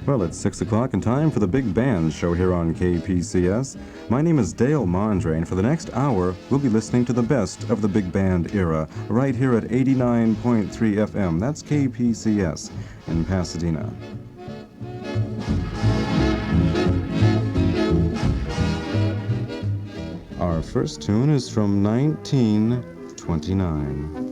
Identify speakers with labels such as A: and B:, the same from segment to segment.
A: Well, it's 6 o'clock and time for the Big Band show here on KPCS. My name is Dale Mondry, and for the next hour, we'll be listening to the best of the Big Band era, right here at 89.3 FM. That's KPCS in Pasadena. Our first tune is from 1929.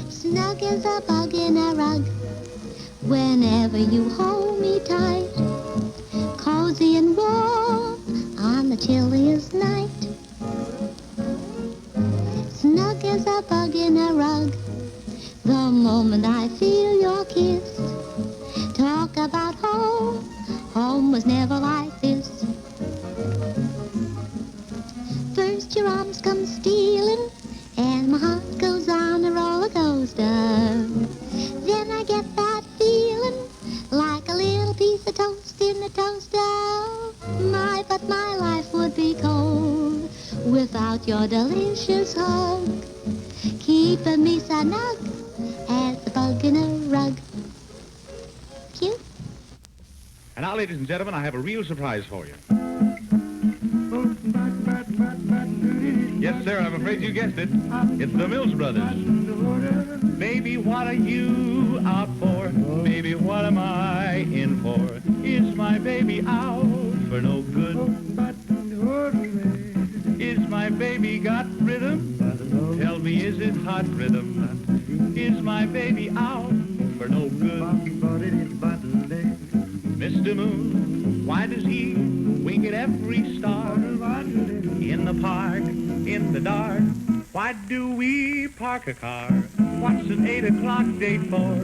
B: Snug as a bug in a rug. whenever you hold me tight, cozy and warm on the chilliest night. Snug as a bug in a rug, the moment I feel your kiss. Talk about home, home was never like this. First your arms come stealing, and my heart goes on a roller coaster. Then I get that feeling, like a little piece of toast in a toaster. But my life would be cold without your delicious hug, keeping me so snug as a bug in a rug. Cute.
C: And now, ladies and gentlemen, I have a real surprise for you. Yes, sir, I'm afraid you guessed it. It's the Mills Brothers. Baby, what are you out for? Baby, what am I in for? Is my baby out for no good? Is my baby got rhythm? Tell me, is it hot rhythm? Is my baby out for no good? Mr. Moon, why does he wink at every star? In the park, in the dark, why do we park a car? What's an 8 o'clock date for?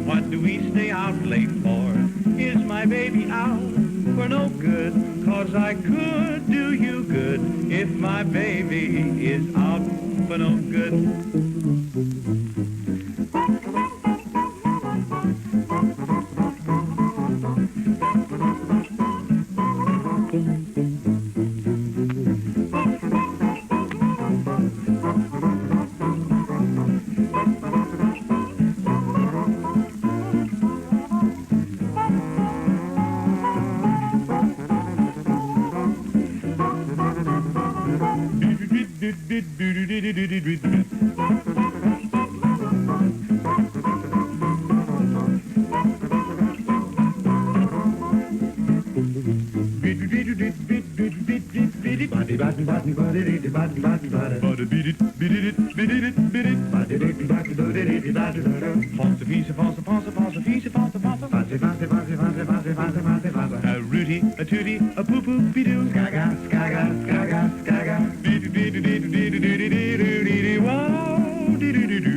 C: What do we stay out late for? Is my baby out for no good? 'Cause I could do you good if my baby is out for no good. A rooty, a tooty, a poo poo be doo, skaga, skaga, skaga, skaga, be doo be doo be doo be doo be doo be doo wow, doo doo doo doo,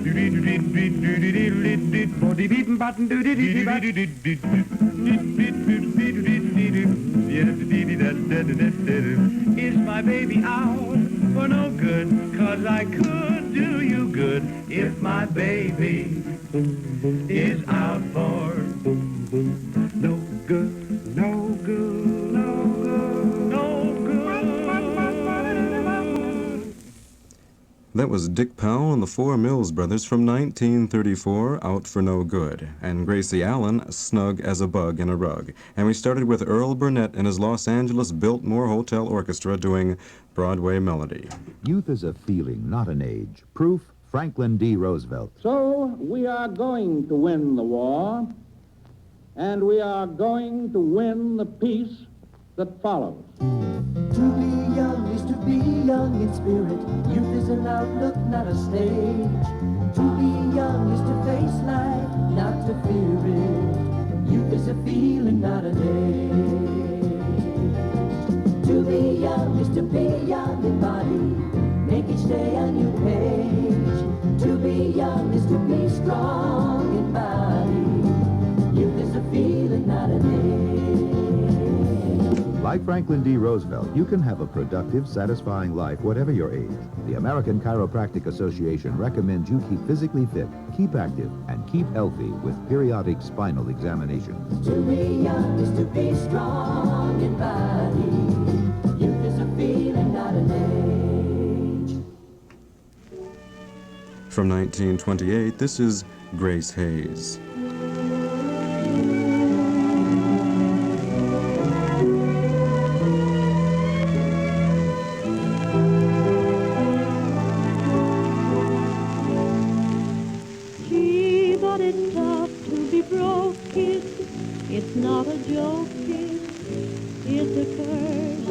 C: doo doo doo doo doo doo doo doo, body beaten button doo doo doo doo doo doo doo doo. Is my baby out for no good? 'Cause I could do you good if my baby is out for no good, no good, no good, no good.
A: That was Dick Powell and the Four Mills Brothers from 1934, Out for No Good, and Gracie Allen, Snug as a Bug in a Rug. And we started with Earl Burtnett and his Los Angeles Biltmore Hotel Orchestra doing Broadway Melody.
D: Youth is a feeling, not an age. Proof, Franklin D. Roosevelt.
E: So we are going to win the war, and we are going to win the peace that follows.
F: To be young is to be young in spirit. Youth is an outlook, not a stage. To be young is to face life, not to fear it. Youth is a feeling, not an age. To be young is to be young in body. Make each day a new page. To be young is to be strong in body. Youth is a feeling, not an age.
D: Like Franklin D. Roosevelt, you can have a productive, satisfying life whatever your age. The American Chiropractic Association recommends you keep physically fit, keep active, and keep healthy with periodic spinal examinations.
F: To be young is to be strong in body. Youth is a feeling, not an age.
A: From 1928, this is Gace Hayes.
G: It's not a joke, kid, it's a curse.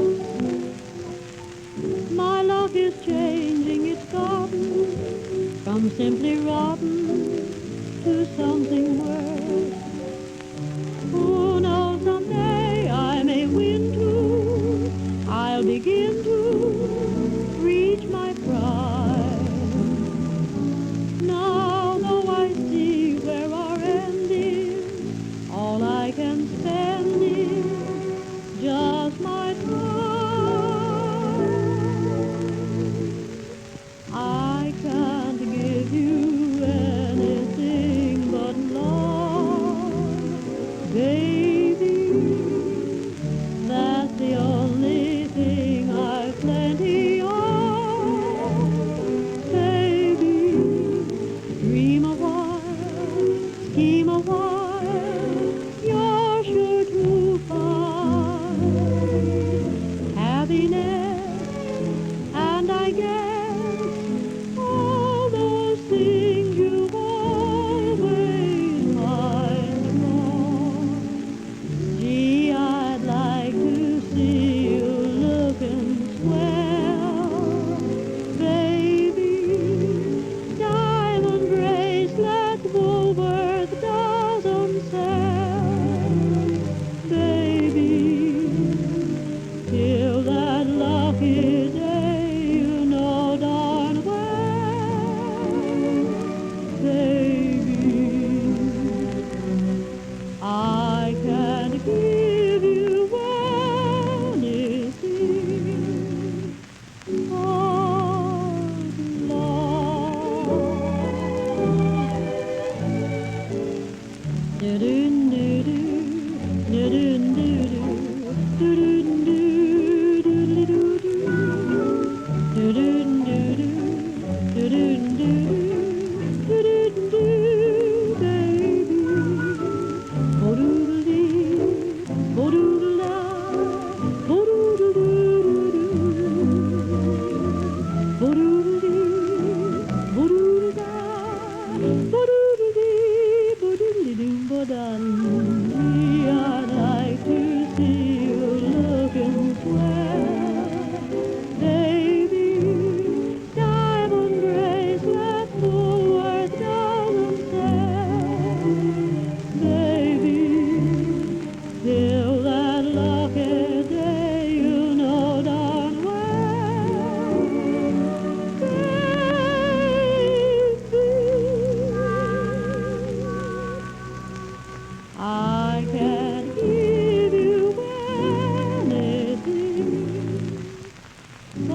G: My love is changing, it's gotten from simply rotten to something worse. while, you're sure to find happiness, and I guess all those things you've always find wrong. Gee, I'd like to see you looking swell, baby. Diamond bracelet Woolworth doesn't sell, baby. Till that lucky day, you know darn well, baby. I can't give you anything but love. Do-do-do-do, do-do-do-do, do-do-do-do-do-do-do-do, do-do-do-do, do-do-do-do, baby. Bo-doodle-dee, bo-doodle-da, bo-doodle-doo-doo-doo. Bo-doodle-dee, bo-doodle-da, bo-doodle-dee, bo-doodle-doo, bo-dum-dee. I'd like to see you looking swell, baby. Diamond bracelet Woolworth doesn't sell, baby. Till that lucky day, you know darn well, baby. I can't give you anything but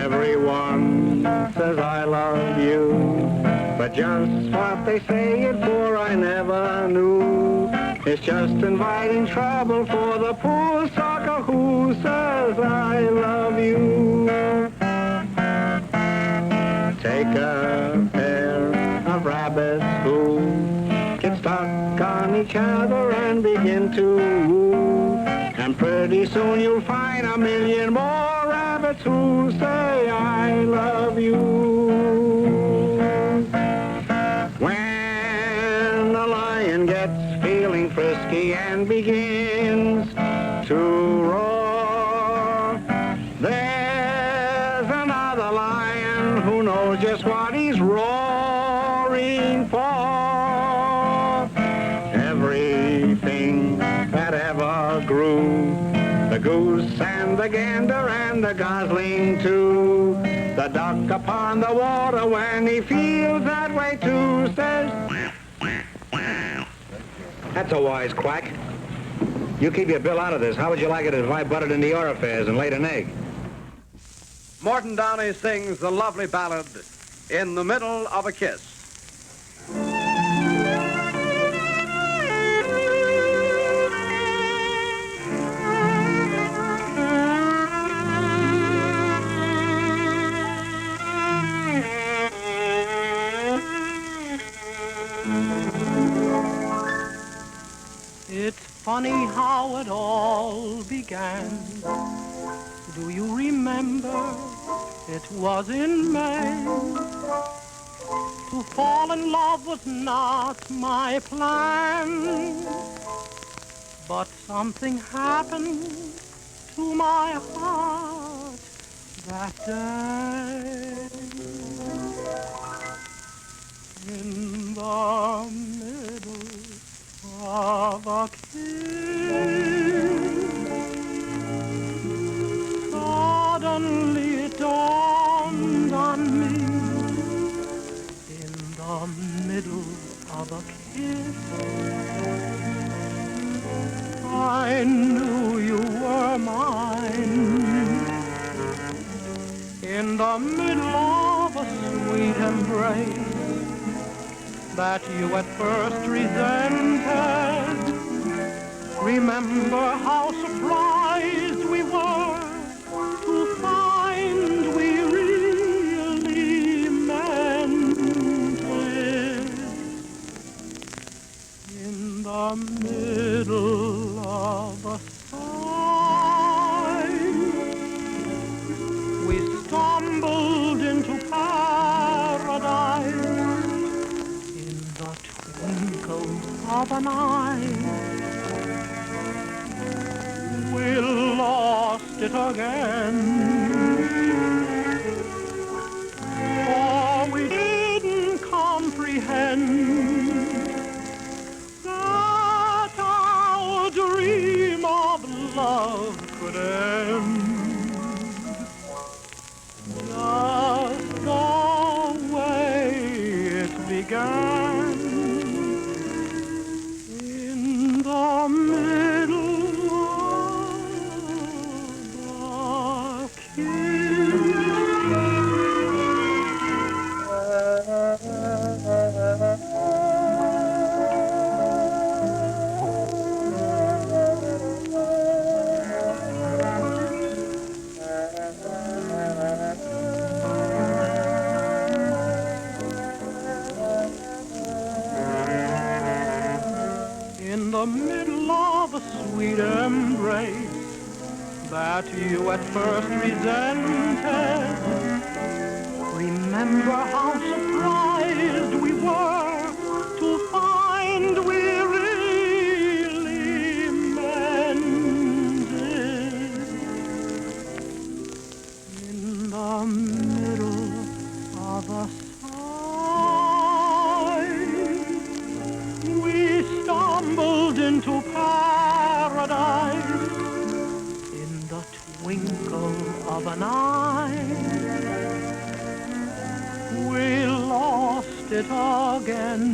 C: Everyone says I love you, but just what they say it for I never knew. It's just inviting trouble for the poor sucker who says I love you. Take a pair of rabbits who get stuck on each other and begin to woo, and pretty soon you'll find a million more rabbits who say I love you. When the lion gets feeling frisky and begins to roar, there's another lion who knows just what he's roaring for. Everything that ever grew, the goose and the gander and the gosling too, the duck upon the water when he feels that way too says, that's a wise quack. You keep your bill out of this. How would you like it if I butted into your affairs and laid an egg?
H: Morton Downey sings the lovely ballad, In the Middle of a Kiss.
I: It's funny how it all began. Do you remember? It was in May. To fall in love was not my plan, but something happened to my heart that day. In the middle of a kiss, suddenly it dawned on me. In the middle of a kiss, I I knew you were mine. In the middle of a sweet embrace that you at first resented, remember how surprised we were to find we really meant it. In the middle of a sigh, we stumbled into paradise. In the twinkle of an eye, we lost it again. For we didn't comprehend that our dream of love could end just the way it began. In the middle of the in the middle of a sweet embrace that you at first resented, remember how surprised we were to find we really meant it. In the middle of a we stumbled into paradise. In the twinkle of an eye, we lost it again.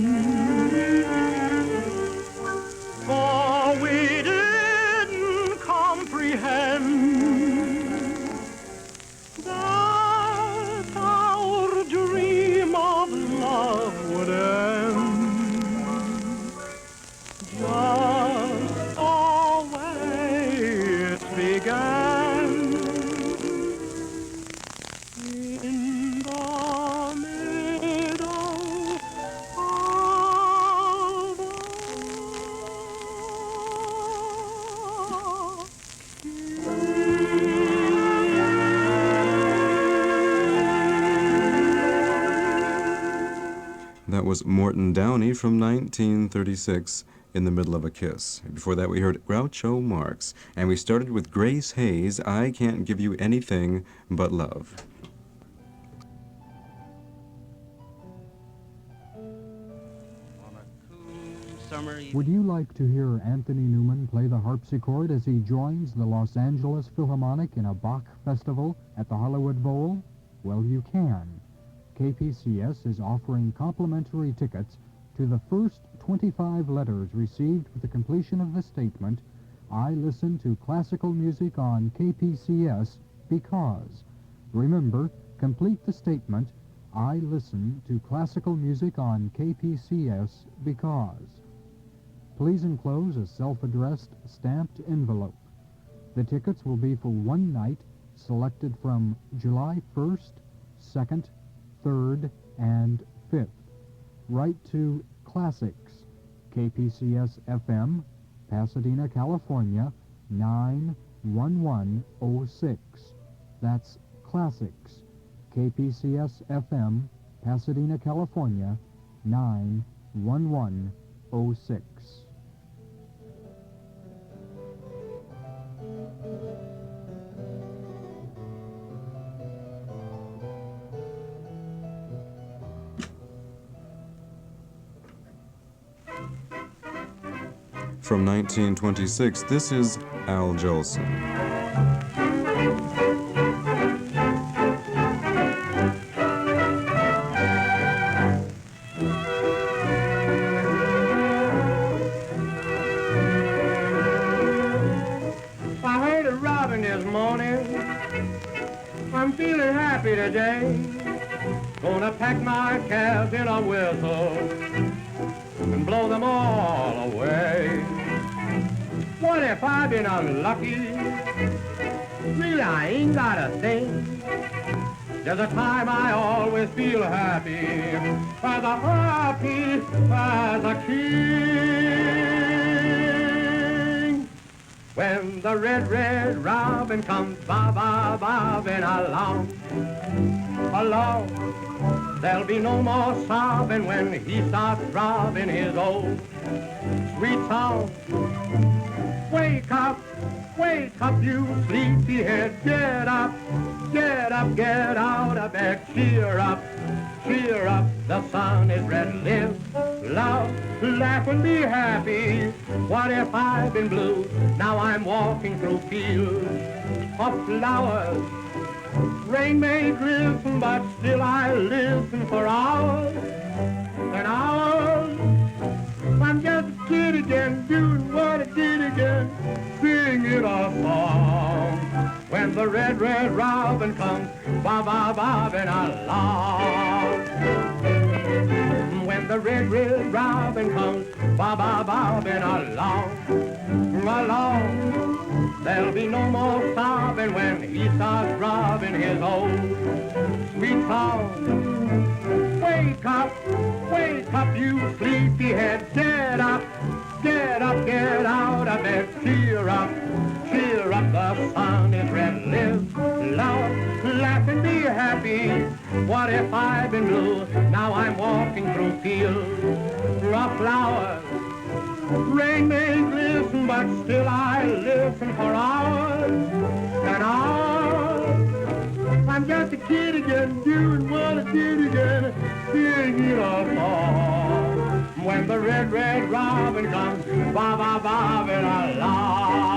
I: For we didn't comprehend that our dream of love would end just the way it began. In the middle of
A: That was Morton Downey from 1936, In the Middle of a Kiss. Before that, we heard Groucho Marx. And we started with Gace Hayes, I Can't Give You Anything But Love.
J: Would you like to hear Anthony Newman play the harpsichord as he joins the Los Angeles Philharmonic in a Bach festival at the Hollywood Bowl? Well, you can. KPCS is offering complimentary tickets to the first 25 letters received with the completion of the statement, I listen to classical music on KPCS because. Remember, complete the statement, I listen to classical music on KPCS because. Please enclose a self-addressed stamped envelope. The tickets will be for one night, selected from July 1st, 2nd, 3rd, and 5th. Write to Classics, KPCS FM, Pasadena, California, 91106. That's Classics, KPCS FM, Pasadena, California, 91106.
A: From 1926, this is Al Jolson.
C: morning. I'm feeling happy today. Gonna pack my cares in a whistle and blow them all away. What if I've been unlucky? Really, I ain't got a thing. There's a time I always feel happy, as happy as a king. When the red, red robin comes bobbing along, along, there'll be no more sobbing when he starts throbbing his old sweet song. Wake up, you sleepyhead, get up, get up, get out of bed, cheer up, the sun is red, live, love, laugh and be happy. What if I've been blue? Now I'm walking through fields of flowers. Rain may glisten, but still I listen for hours and hours. I'm just a kid again, doing what I did again, singing a song. When the red, red robin comes bobbing along. When the red, red robin comes bobbing along, along, there'll be no more sobbing when he starts robbing his old sweet song. Wake up, you sleepyhead, get up, get up, get out of bed, cheer up, the sun is red, live, love, laugh and be happy. What if I've been blue? Now I'm walking through fields of flowers. Rain may glisten, but still I listen for hours and hours. I'm just a kid again, doing what I did again, singing a song. When the red, red robin comes bobbing along.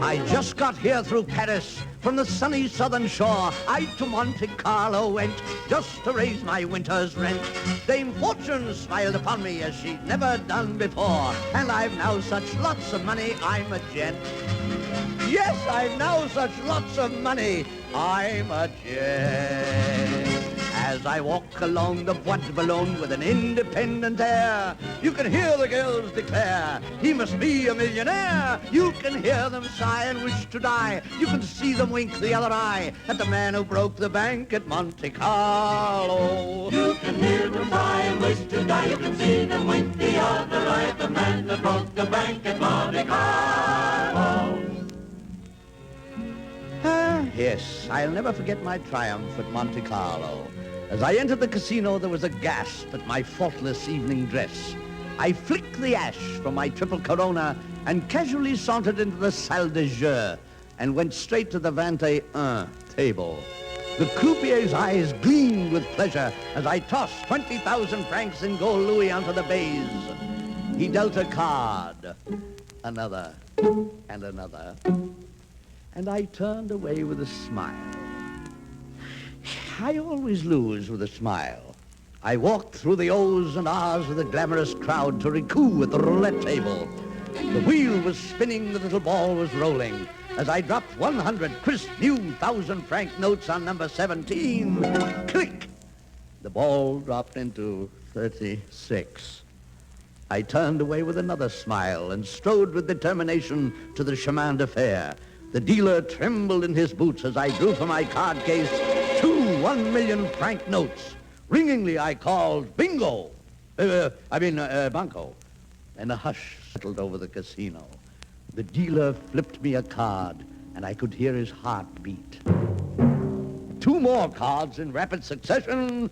K: I just got here through Paris from the sunny southern shore. I to Monte Carlo went just to raise my winter's rent. Dame Fortune smiled upon me as she'd never done before, and I've now such lots of money, I'm a gent. Yes, I've now such lots of money, I'm a gent. As I walk along the Bois de Boulogne with an independent air, you can hear the girls declare, he must be a millionaire. You can hear them sigh and wish to die. You can see them wink the other eye at the man who broke the bank at Monte Carlo.
F: You can hear them sigh and wish to die. You can see them wink the other eye at the man that broke the bank at Monte Carlo.
K: Yes, I'll never forget my triumph at Monte Carlo. As I entered the casino, there was a gasp at my faultless evening dress. I flicked the ash from my triple Corona and casually sauntered into the salle de jeu and went straight to the 21 table. The croupier's eyes gleamed with pleasure as I tossed 20,000 francs in gold louis onto the baize. He dealt a card, another, and another, and I turned away with a smile. I always lose with a smile. I walked through the O's and R's of the glamorous crowd to Ricou at the roulette table. The wheel was spinning, the little ball was rolling. As I dropped 100 crisp new 1,000-franc notes on number 17, click! The ball dropped into 36. I turned away with another smile and strode with determination to the chemin de fer. The dealer trembled in his boots as I drew from my card case 2 1,000,000-franc notes. Ringingly, I called, bingo! Banco. And a hush settled over the casino. The dealer flipped me a card, and I could hear his heart beat. 2 more cards in rapid succession,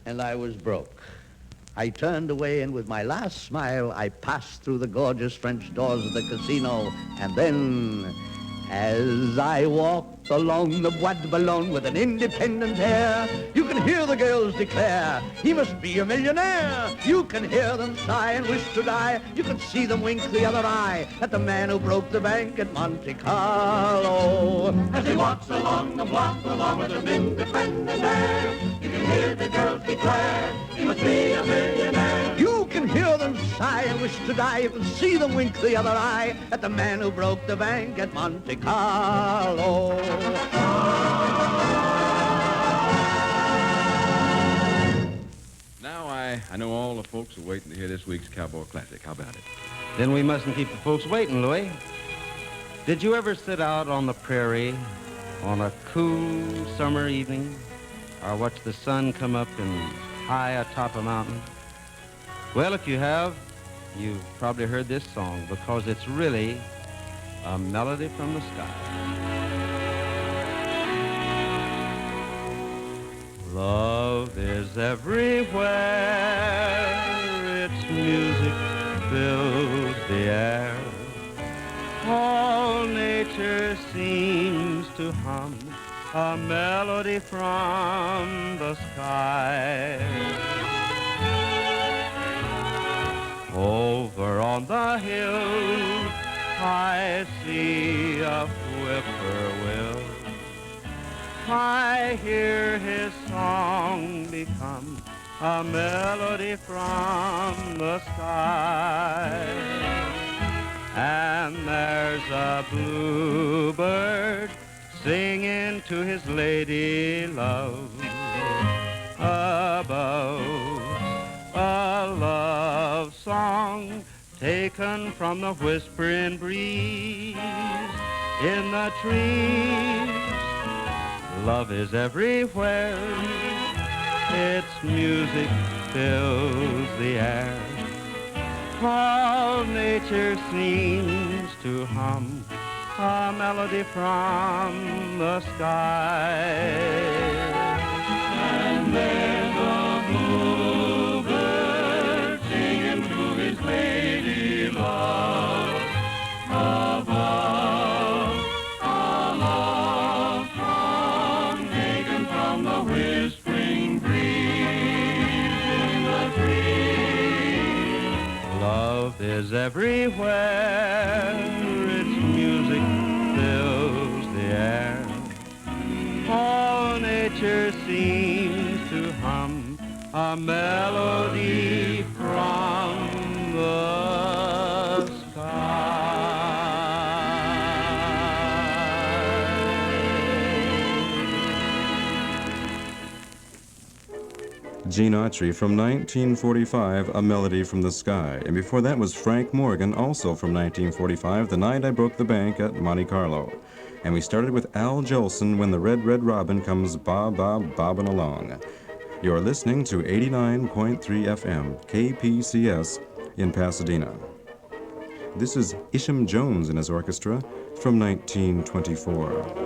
K: and I was broke. I turned away, and with my last smile, I passed through the gorgeous French doors of the casino, and then, as I walked along the Bois de Boulogne with an independent air. You can hear the girls declare he must be a millionaire. You can hear them sigh and wish to die. You can see them wink the other eye at the man who broke the bank at Monte Carlo.
L: As he walks along the block along with an independent air, you can hear the girls declare he must be a millionaire.
K: You can hear them sigh and wish to die. You can see them wink the other eye at the man who broke the bank at Monte Carlo.
M: Now I know all the folks are waiting to hear this week's Cowboy Classic. How about it?
N: Then we mustn't keep the folks waiting, Louis. Did you ever sit out on the prairie on a cool summer evening or watch the sun come up and high atop a mountain? Well, if you have, you've probably heard this song because it's really a melody from the sky. Love is everywhere, its music fills the air. All nature seems to hum a melody from the sky. Over on the hill, I see a whippoorwill. I hear his song become a melody from the sky. And there's a bluebird singing to his lady love above. A love song taken from the whispering breeze in the trees. Love is everywhere, its music fills the air. All nature seems to hum a melody from the sky.
L: And there's a bluebird singing to his lady love above. A love song taken from the whispering breeze in the trees.
N: Love is everywhere, its music fills the air. All nature seems to hum a melody from the sky.
A: Gene Autry from 1945, A Melody from the Sky. And before that was Frank Morgan, also from 1945, The Night I Broke the Bank at Monte Carlo. And we started with Al Jolson, When the Red, Red Robin Comes Bobbin' Along. You're listening to 89.3 FM, KPCS, in Pasadena. This is Isham Jones and his orchestra from 1924.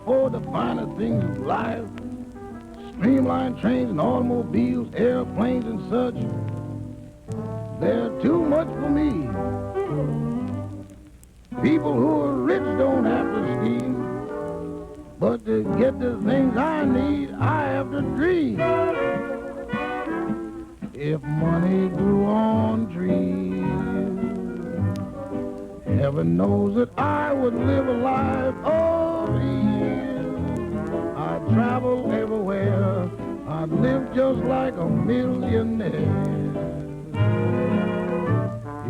E: afford the finer things of life. Streamlined trains and automobiles, airplanes and such. They're too much for me. People who are rich don't have to scheme. But to get the things I need, I have to dream. If money grew on trees, heaven knows that I would live a life of ease. I'd travel everywhere, I'd live just like a millionaire.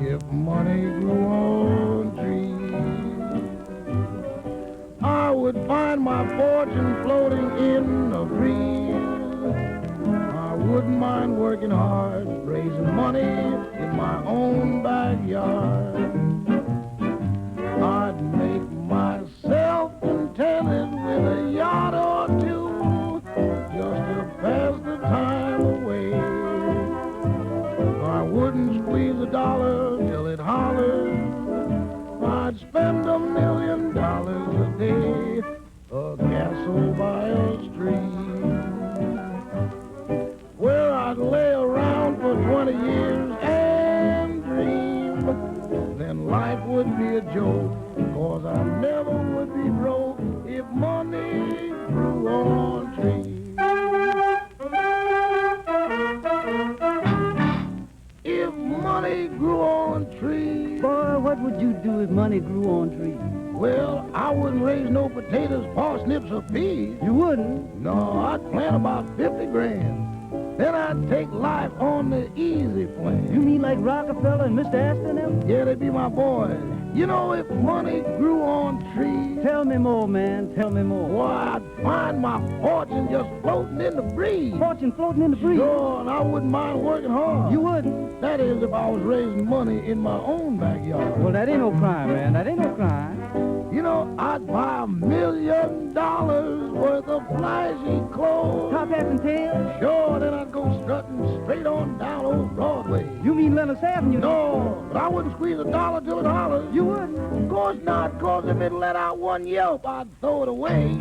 E: If money grew on trees, I would find my fortune floating in a breeze. I wouldn't mind working hard, raising money in my own backyard. I'd make myself contented with a yacht or two, just to pass the time away. I wouldn't squeeze a dollar till it hollers. I'd spend $1 million a day, a castle by a stream, where I'd lay around for 20 years and dream. Then life would be a joke, 'cause I never would be broke if money grew on trees. If money grew on trees.
O: Boy, what would you do if money grew on trees?
E: Well, I wouldn't raise no potatoes, parsnips, or peas.
O: You wouldn't?
E: No, I'd plant about 50 grand. Then I'd take life on the easy plan.
O: You mean like Rockefeller and Mr. Astor and them?
E: Yeah, they'd be my boys. You know, if money grew on trees...
O: Tell me more, man. Tell me more.
E: Why, I'd find my fortune just floating in the breeze.
O: Fortune floating in the breeze?
E: Sure, and I wouldn't mind working hard.
O: You wouldn't?
E: That is, if I was raising money in my own backyard.
O: Well, that ain't no crime, man. That ain't no crime.
E: You know, I'd buy $1 million worth of flashy clothes.
O: Top hats and tails?
E: Sure, then I'd go strutting straight on down old Broadway.
O: You mean Leonard's Avenue?
E: No, but I wouldn't squeeze a dollar till it hollers.
O: You wouldn't?
E: Of course not, 'cause if it let out one yelp, I'd throw it away.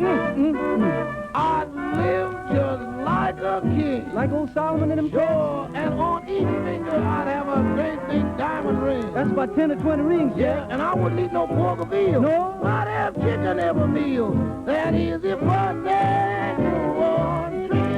E: I'd live just like a king.
O: Like old Solomon and them?
E: Sure, and on each finger I'd have a great big diamond ring.
O: That's about 10 or 20 rings.
E: Yeah, and I wouldn't eat no pork or veal.
O: No?
E: I'd have chicken every meal. That is, if money grew on trees.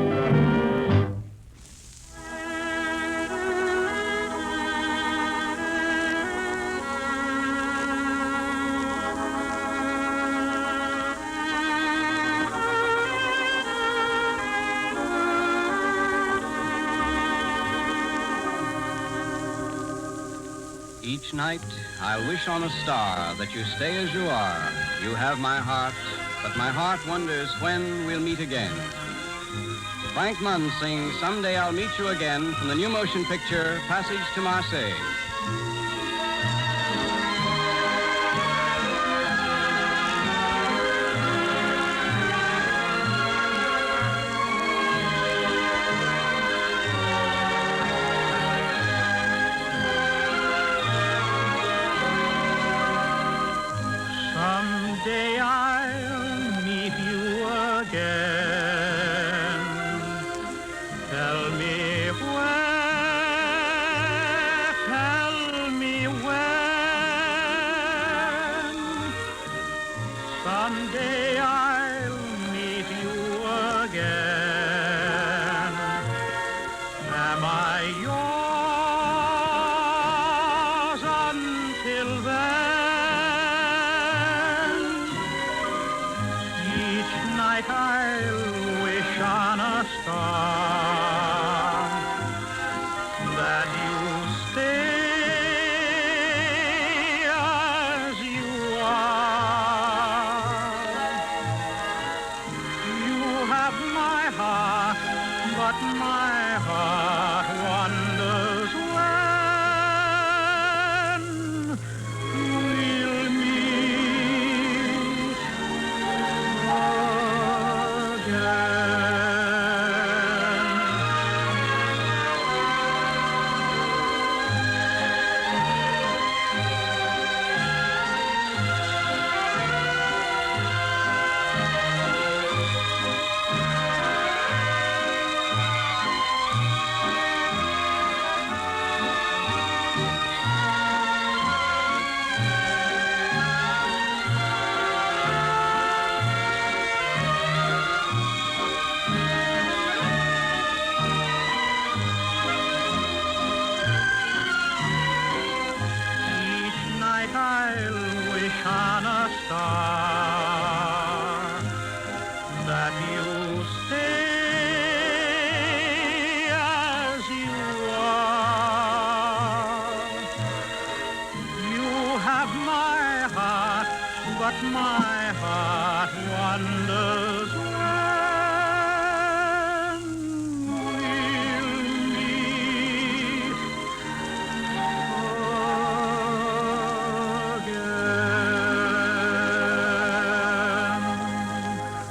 P: Each night, I'll wish on a star that you stay as you are. You have my heart, but my heart wonders when we'll meet again. Frank Munn sings Someday I'll Meet You Again from the new motion picture, Passage to Marseille.
I: Someday I'll meet you again. Tell me where, tell me but my heart wonders when we'll meet again.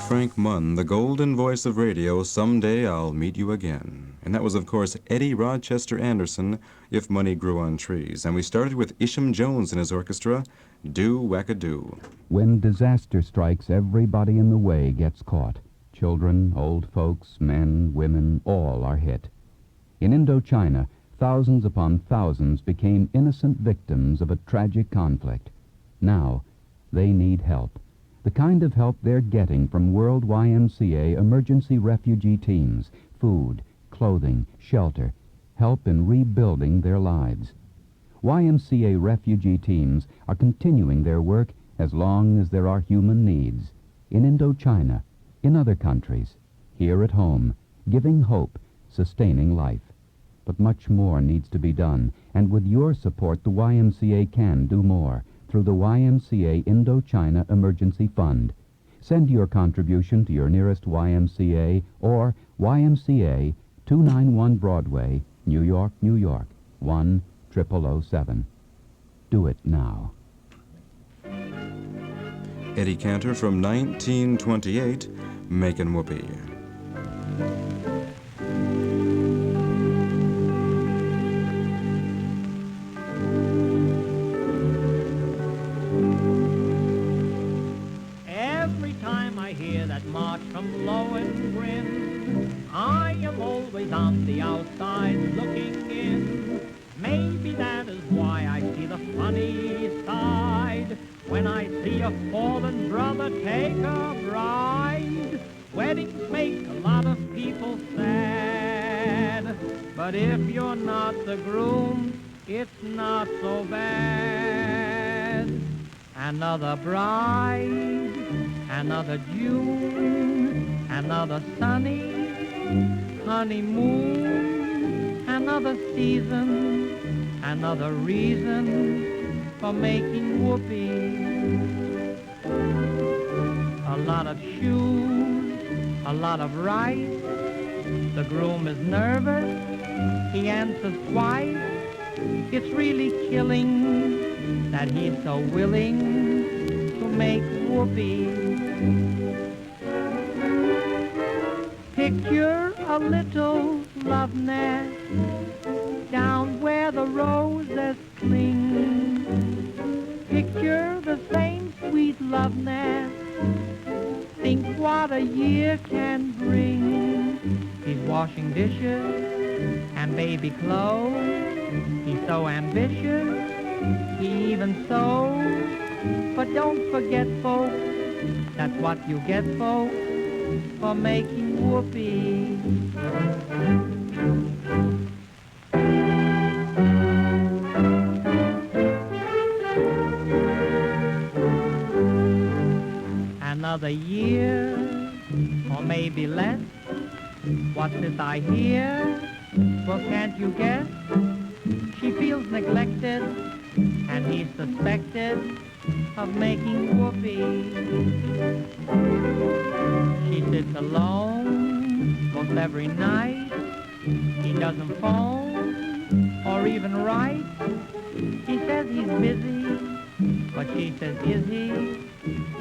A: Frank Munn, the golden voice of radio, Someday I'll Meet You Again. And that was, of course, Eddie Rochester Anderson, If Money Grew on Trees. And we started with Isham Jones and his orchestra, Do Wacka Do.
Q: When disaster strikes, everybody in the way gets caught. Children, old folks, men, women, all are hit. In Indochina, thousands upon thousands became innocent victims of a tragic conflict. Now, they need help. The kind of help they're getting from World YMCA emergency refugee teams, food, clothing, shelter, help in rebuilding their lives. YMCA refugee teams are continuing their work as long as there are human needs, in Indochina, in other countries, here at home, giving hope, sustaining life. But much more needs to be done, and with your support, the YMCA can do more through the YMCA Indochina Emergency Fund. Send your contribution to your nearest YMCA or YMCA 291 Broadway, New York, New York, 10007. Do it now.
A: Eddie Cantor from 1928, Makin' Whoopee.
C: Every time I hear that march from Lohengrin, I am always on the outside looking in. Maybe that is why I see the funny side when I see a fallen brother take a bride. Weddings make a lot of people sad, but if you're not the groom, it's not so bad. Another bride, another June, another sunny honeymoon, another season, another reason for making whoopee. A lot of shoes, a lot of rice. The groom is nervous, he answers twice. It's really killing that he's so willing to make whoopee. Picture a little love nest down where the roses cling. Picture the same sweet love nest. Think what a year can bring. He's washing dishes and baby clothes. He's so ambitious, he even sews. But don't forget, folks, that's what you get, folks, for making whoopee. Another year, or maybe less. What's this I hear? Well, can't you guess? She feels neglected, and he's suspected of making whoopee. She sits alone most every night. He doesn't phone or even write. He says he's busy, but she says, is he?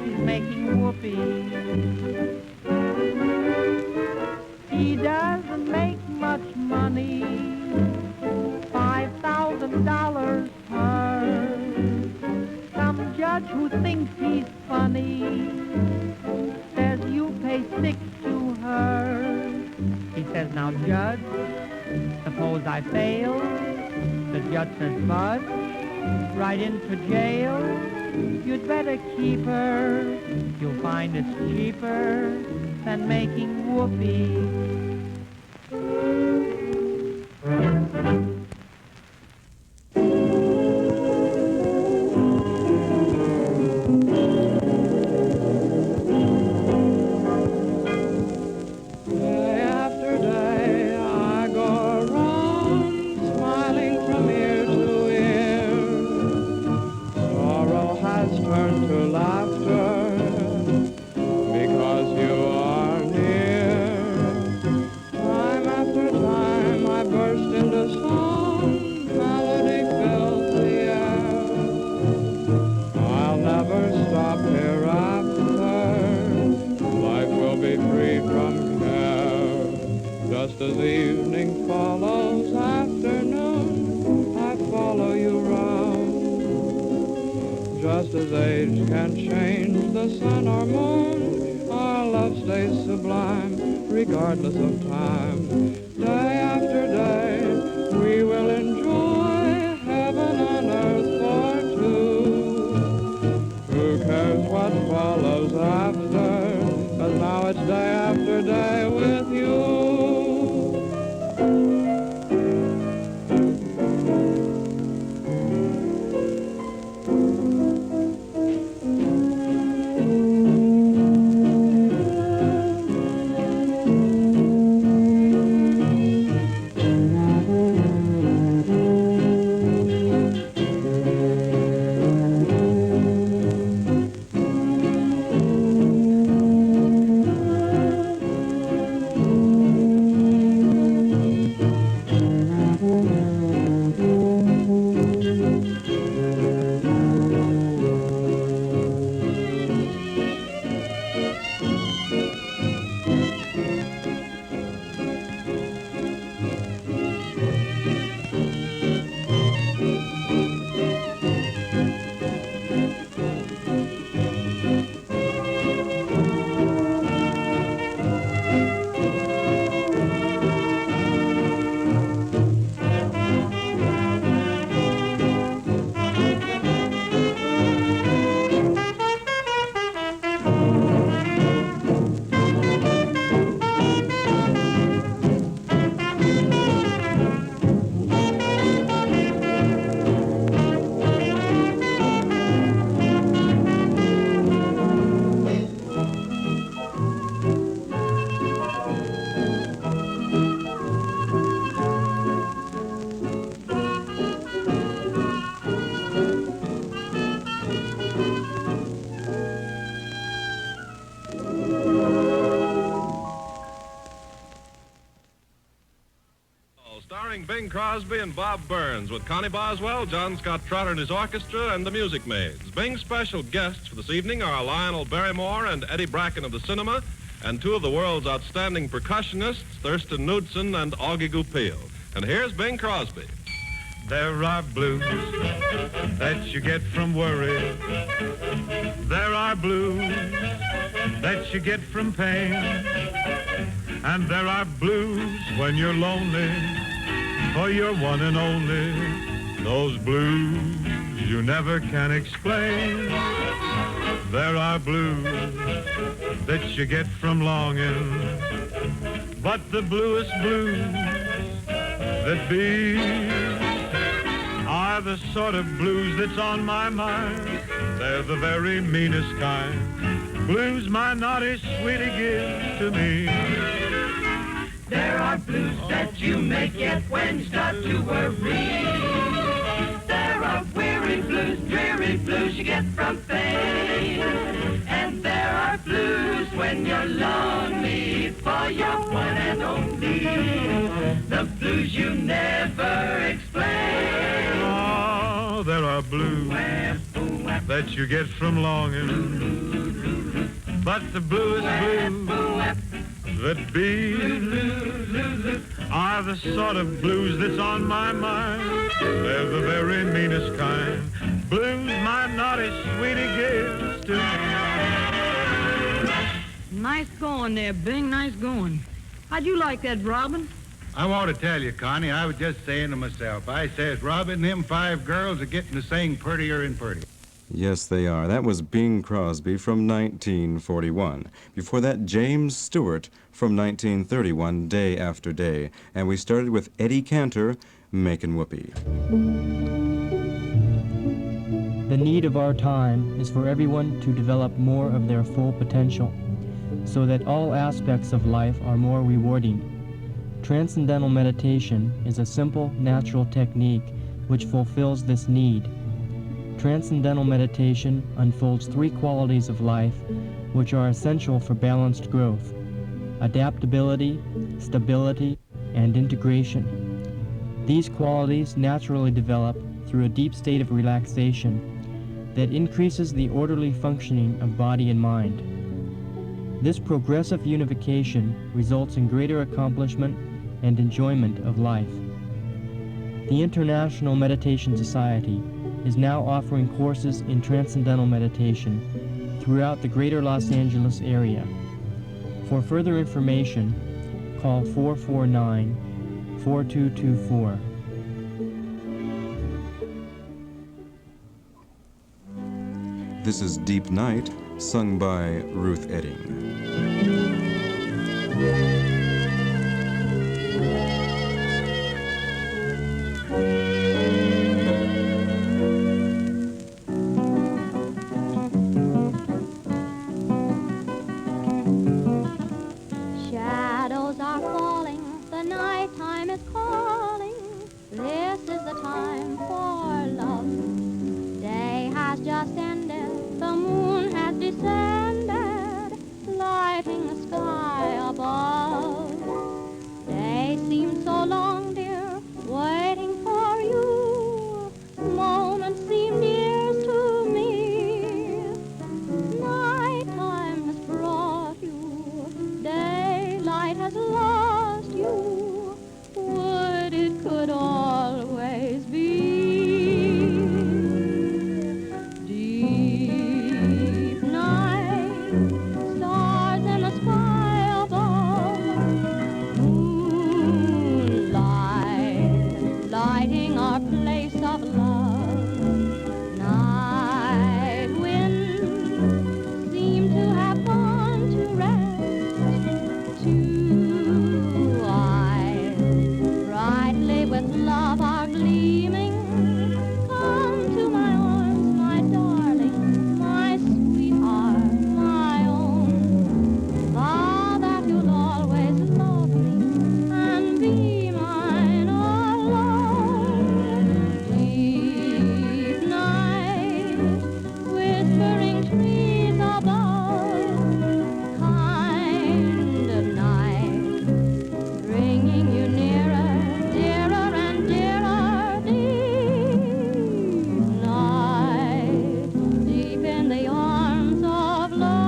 C: He's making whoopee. He doesn't make much money, $5,000 per. Some judge who thinks he's funny says you pay 6 to her. He says, now judge, suppose I fail. The judge says, but right into jail. You'd better keep her. You'll find it's cheaper than making whoopee.
R: Turned to laughter. just as age can change the sun or moon, our love stays sublime, regardless of time. Day after day, we will enjoy heaven on earth for two. Who cares what follows after, 'cause now it's day after day with you.
S: Starring Bing Crosby and Bob Burns with Connie Boswell, John Scott Trotter and his orchestra, and the Music Maids. Bing's special guests for this evening are Lionel Barrymore and Eddie Bracken of the cinema, and two of the world's outstanding percussionists, Thurston Knudsen and Augie Goupil. And here's Bing Crosby.
T: There are blues that you get from worry. There are blues that you get from pain. And there are blues when you're lonely, for you're one and only. Those blues you never can explain. There are blues that you get from longing, but the bluest blues that be are the sort of blues that's on my mind. They're the very meanest kind. Blues my naughty sweetie gives to me.
L: There are blues that you may get when you start to worry. There are weary blues, dreary blues you get from pain. And there are blues when you're lonely, for you're one and only. The blues you never explain.
T: Oh, there are blues that you get from longing, but the bluest blues that be are the sort of blues that's on my mind. They're the very meanest kind. Blues my naughty sweetie gives to me.
O: Nice going there, Bing, nice going. How'd you like that, Robin?
U: I want to tell you, Connie, I was just saying to myself, I says, Robin, them 5 girls are getting to sing prettier and prettier.
A: Yes, they are. That was Bing Crosby from 1941. Before that, James Stewart from 1931, Day After Day. And we started with Eddie Cantor, Makin' Whoopee.
V: The need of our time is for everyone to develop more of their full potential, so that all aspects of life are more rewarding. Transcendental meditation is a simple, natural technique which fulfills this need. Transcendental meditation unfolds 3 qualities of life which are essential for balanced growth: adaptability, stability, and integration. These qualities naturally develop through a deep state of relaxation that increases the orderly functioning of body and mind. This progressive unification results in greater accomplishment and enjoyment of life. The International Meditation Society is now offering courses in transcendental meditation throughout the greater Los Angeles area. For further information, call 449-4224.
A: This is Deep Night, sung by Ruth Edding.
B: Shadows are falling, the night time is calling. This is the time for love. Day has just ended, the moon has descended, lighting the sky above. Day seems so long, dear, waiting for you. Moments seem years to me. Night time has brought you, daylight has lost you. Would it could always be. Deep night, stars in the sky above, moonlight lighting our place of love. Night winds seem to have gone to rest. Two eyes brightly with love are gleaming. Come to my arms, my darling, my sweetheart, my own. Vow that you'll always love me and be mine alone. Deep night, whispering trees above, kind of night, bringing you nearer, dearer and dearer. Deep night, deep in the arms of love.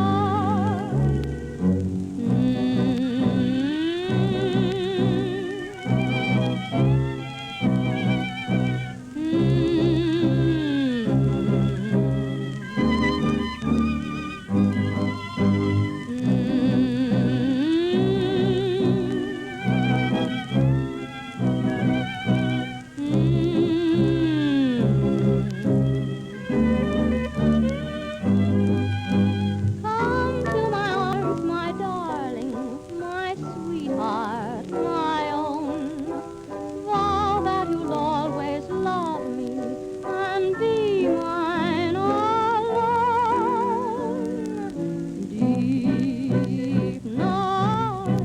B: Come to my arms, my darling, my sweetheart, my own. Vow that you'll always love me and be mine alone. Deep night,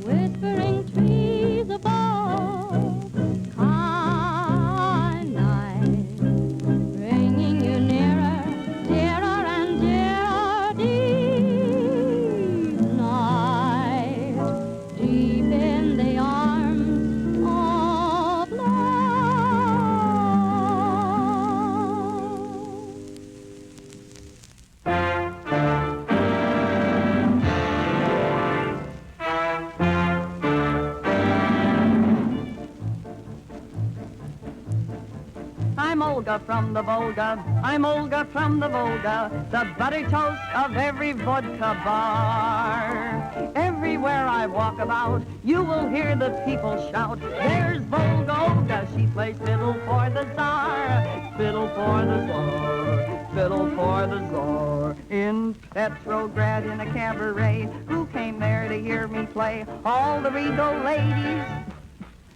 B: whispering trees above, kind night, bringing you nearer, dearer and dearer. Deep night, deep in the arms of
D: I'm Olga from the Volga, I'm Olga from the Volga, the butter toast of every vodka bar. Everywhere I walk about, you will hear the people shout, there's Volga Olga, she plays fiddle for the Tsar, fiddle for the Tsar, fiddle for the Tsar. In Petrograd in a cabaret, who came there to hear me play? All the regal ladies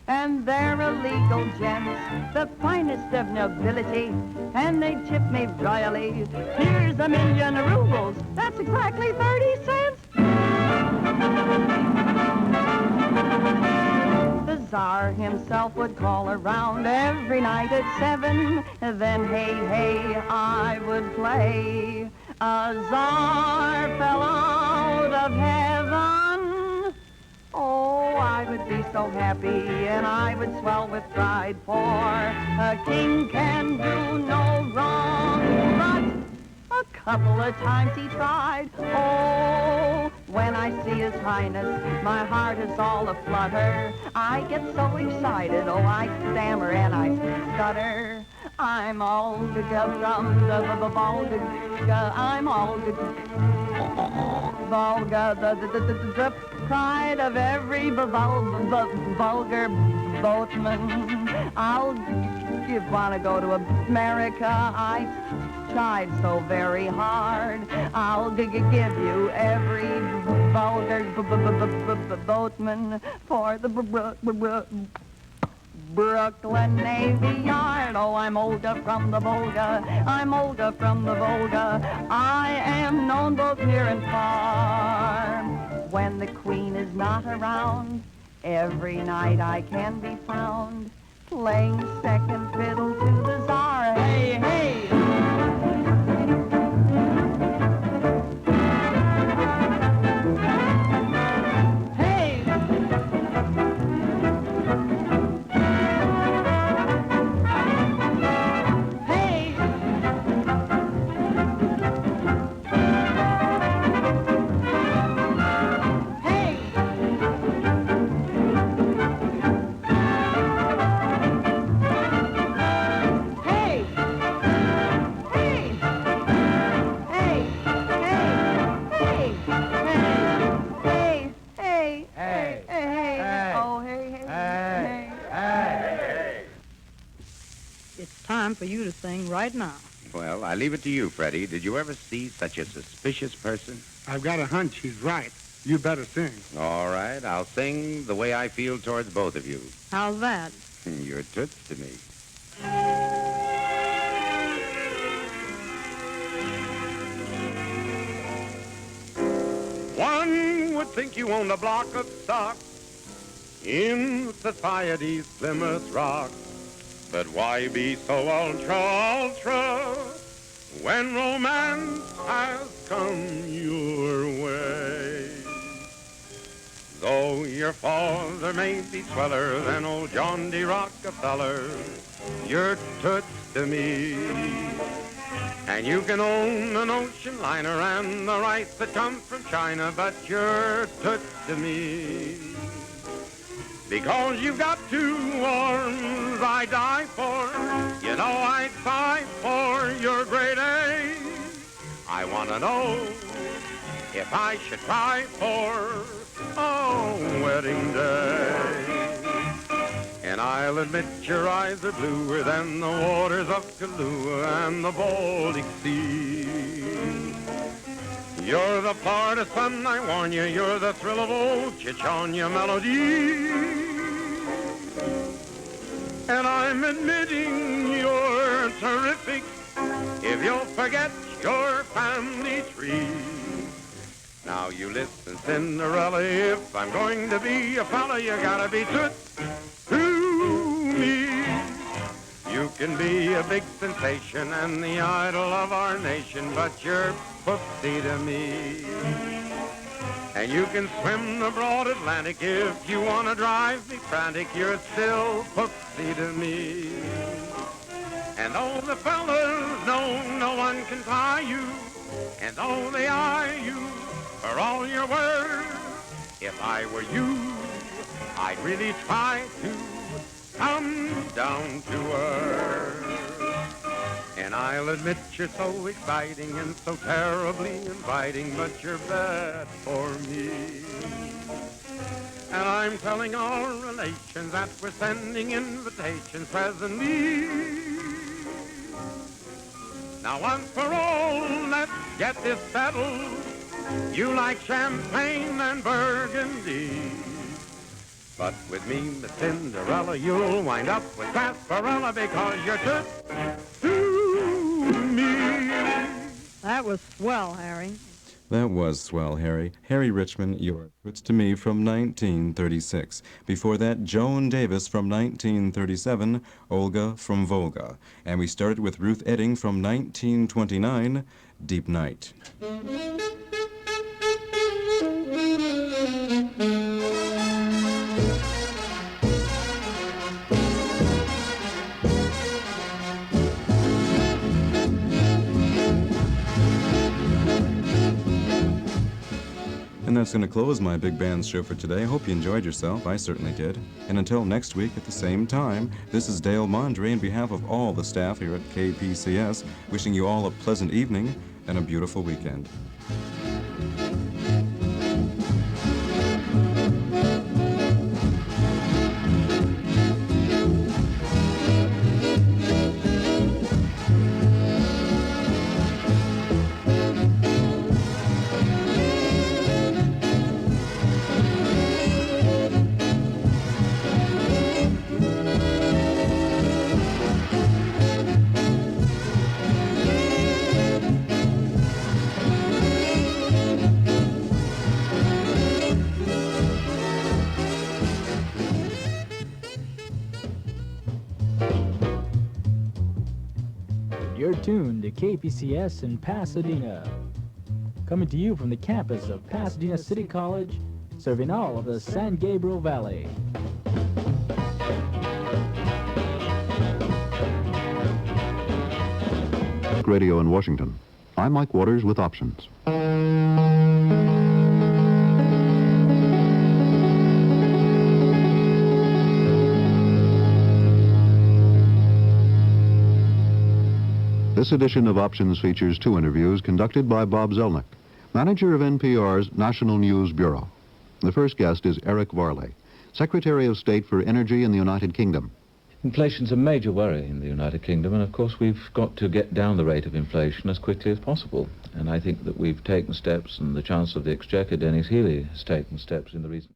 D: and they're illegal gents, the finest of nobility, and they tip me royally. Here's a million rubles, that's exactly 30 cents. The Tsar himself would call around every night at 7, then hey, hey, I would play. A Tsar fell out of heaven. Oh, I would be so happy, and I would swell with pride, for a king can do no wrong. But a couple of times he tried. Oh, when I see His Highness, my heart is all aflutter. I get so excited, oh, I stammer and I stutter. I'm Olga from the Volga. I'm Olga. Volga, the pride of every vulgar boatman. I'll want to go to America. I tried so very hard. I'll give you every vulgar boatman for the Brooklyn Navy Yard. Oh, I'm Olga from the Volga. I'm Olga from the Volga. I am known both near and far. When the Queen is not around, every night I can be found playing second fiddle to the Tsar. Hey, hey!
O: Time for you to sing right now.
G: Well, I leave it to you, Freddie. Did you ever see such a suspicious person?
E: I've got a hunch he's right. You better sing.
G: All right, I'll sing the way I feel towards both of you.
O: How's that?
G: You're toots to me.
H: One would think you owned a block of stock in society's Plymouth Rock. But why be so ultra, when romance has come your way? Though your father may be sweller than old John D. Rockefeller, you're toots to me. And you can own an ocean liner and the rights that come from China, but you're toots to me. Because you've got two arms I die for, you know I'd sigh for your great age. I want to know if I should try for a wedding day. And I'll admit your eyes are bluer than the waters of Kahlua and the Baltic Sea. You're the Florida sun, I warn you, you're the thrill of old Chichonia melody. And I'm admitting you're terrific if you'll forget your family tree. Now you listen, Cinderella, if I'm going to be a fella, you gotta be toots to me. You can be a big sensation and the idol of our nation, but you're poopsie to me. And you can swim the broad Atlantic if you want to drive me frantic, you're still poopsie to me. And though the fellas know no one can tie you, and though they eye you for all your worth, if I were you, I'd really try to come down to earth. And I'll admit you're so exciting and so terribly inviting, but you're bad for me. And I'm telling all relations that we're sending invitations presently. Now once for all, let's get this settled. You like champagne and burgundy. But with me, Miss Cinderella, you'll wind up with sarsaparilla because you're toots to me.
O: That was swell, Harry.
A: That was swell, Harry. Harry Richmond, Your Toots to Me from 1936. Before that, Joan Davis from 1937, Olga from Volga. And we started with Ruth Edding from 1929, Deep Night. And that's going to close my Big Bands show for today. I hope you enjoyed yourself. I certainly did. And until next week at the same time, this is Dale Mondry on behalf of all the staff here at KPCS, wishing you all a pleasant evening and a beautiful weekend.
F: You're tuned to KPCS in Pasadena. Coming to you from the campus of Pasadena City College, serving all of the San Gabriel Valley.
J: Radio in Washington. I'm Mike Waters with options. This edition of Options features two interviews conducted by Bob Zelnick, manager of NPR's National News Bureau. The first guest is Eric Varley, Secretary of State for Energy in the United Kingdom.
W: Inflation's a major worry in the United Kingdom, and of course we've got to get down the rate of inflation as quickly as possible. And I think that we've taken steps, and the Chancellor of the Exchequer, Dennis Healey, has taken steps in the recent